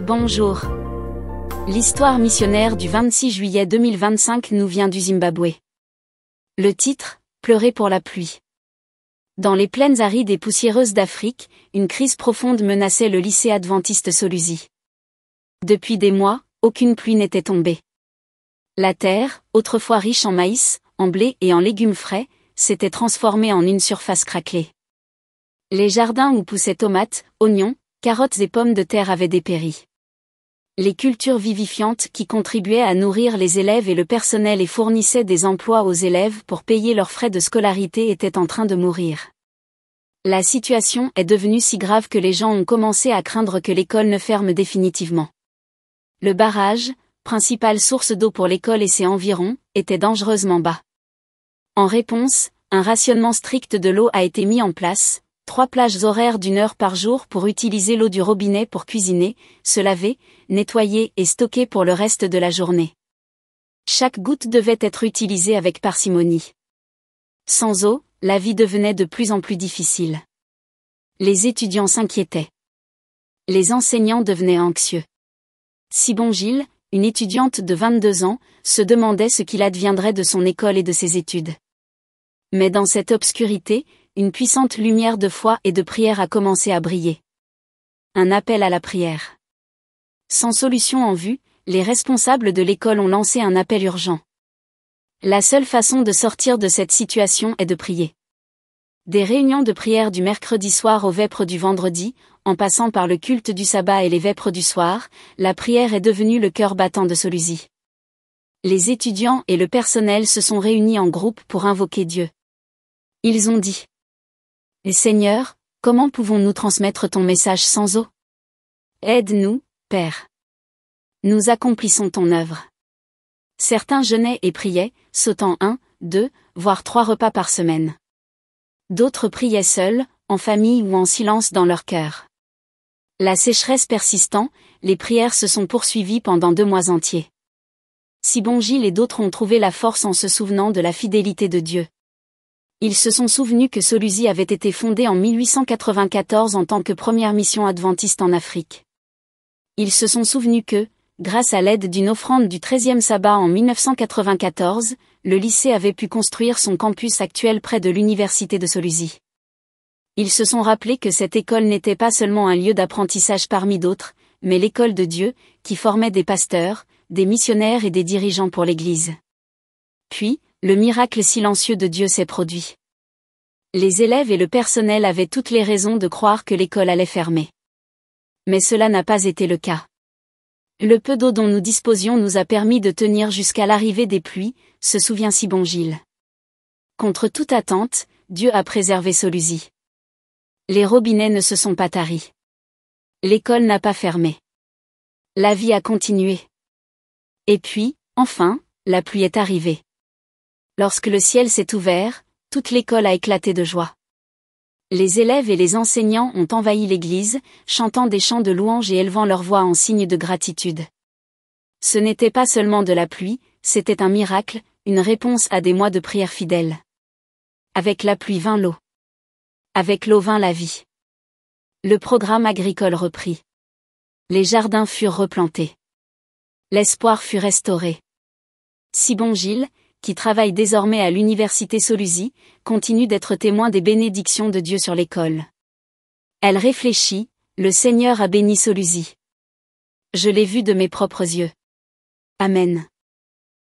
Bonjour. L'histoire missionnaire du 26 juillet 2025 nous vient du Zimbabwe. Le titre, Pleurer pour la pluie. Dans les plaines arides et poussiéreuses d'Afrique, une crise profonde menaçait le lycée adventiste Solusi. Depuis des mois, aucune pluie n'était tombée. La terre, autrefois riche en maïs, en blé et en légumes frais, s'était transformée en une surface craquelée. Les jardins où poussaient tomates, oignons, carottes et pommes de terre avaient dépéri. Les cultures vivifiantes qui contribuaient à nourrir les élèves et le personnel et fournissaient des emplois aux élèves pour payer leurs frais de scolarité étaient en train de mourir. La situation est devenue si grave que les gens ont commencé à craindre que l'école ne ferme définitivement. Le barrage, principale source d'eau pour l'école et ses environs, était dangereusement bas. En réponse, un rationnement strict de l'eau a été mis en place, 3 plages horaires d'1 heure par jour pour utiliser l'eau du robinet pour cuisiner, se laver, nettoyer et stocker pour le reste de la journée. Chaque goutte devait être utilisée avec parcimonie. Sans eau, la vie devenait de plus en plus difficile. Les étudiants s'inquiétaient. Les enseignants devenaient anxieux. Sibon Gilles, une étudiante de 22 ans, se demandait ce qu'il adviendrait de son école et de ses études. Mais dans cette obscurité, une puissante lumière de foi et de prière a commencé à briller. Un appel à la prière. Sans solution en vue, les responsables de l'école ont lancé un appel urgent. La seule façon de sortir de cette situation est de prier. Des réunions de prière du mercredi soir aux vêpres du vendredi, en passant par le culte du sabbat et les vêpres du soir, la prière est devenue le cœur battant de Solusi. Les étudiants et le personnel se sont réunis en groupe pour invoquer Dieu. Ils ont dit: Seigneur, comment pouvons-nous transmettre ton message sans eau? Aide-nous, Père. Nous accomplissons ton œuvre. Certains jeûnaient et priaient, sautant 1, 2, voire 3 repas par semaine. D'autres priaient seuls, en famille ou en silence dans leur cœur. La sécheresse persistant, les prières se sont poursuivies pendant 2 mois entiers. Sibon Gilles et d'autres ont trouvé la force en se souvenant de la fidélité de Dieu. Ils se sont souvenus que Solusi avait été fondée en 1894 en tant que première mission adventiste en Afrique. Ils se sont souvenus que, grâce à l'aide d'une offrande du 13e sabbat en 1994, le lycée avait pu construire son campus actuel près de l'université de Solusi. Ils se sont rappelés que cette école n'était pas seulement un lieu d'apprentissage parmi d'autres, mais l'école de Dieu, qui formait des pasteurs, des missionnaires et des dirigeants pour l'Église. Puis, le miracle silencieux de Dieu s'est produit. Les élèves et le personnel avaient toutes les raisons de croire que l'école allait fermer. Mais cela n'a pas été le cas. Le peu d'eau dont nous disposions nous a permis de tenir jusqu'à l'arrivée des pluies, se souvient Sibon Gilles. Contre toute attente, Dieu a préservé Solusi. Les robinets ne se sont pas taris. L'école n'a pas fermé. La vie a continué. Et puis, enfin, la pluie est arrivée. Lorsque le ciel s'est ouvert, toute l'école a éclaté de joie. Les élèves et les enseignants ont envahi l'église, chantant des chants de louange et élevant leur voix en signe de gratitude. Ce n'était pas seulement de la pluie, c'était un miracle, une réponse à des mois de prière fidèle. Avec la pluie vint l'eau. Avec l'eau vint la vie. Le programme agricole reprit. Les jardins furent replantés. L'espoir fut restauré. Sibon Gilles, qui travaille désormais à l'université Solusi, continue d'être témoin des bénédictions de Dieu sur l'école. Elle réfléchit: le Seigneur a béni Solusi. Je l'ai vu de mes propres yeux. Amen.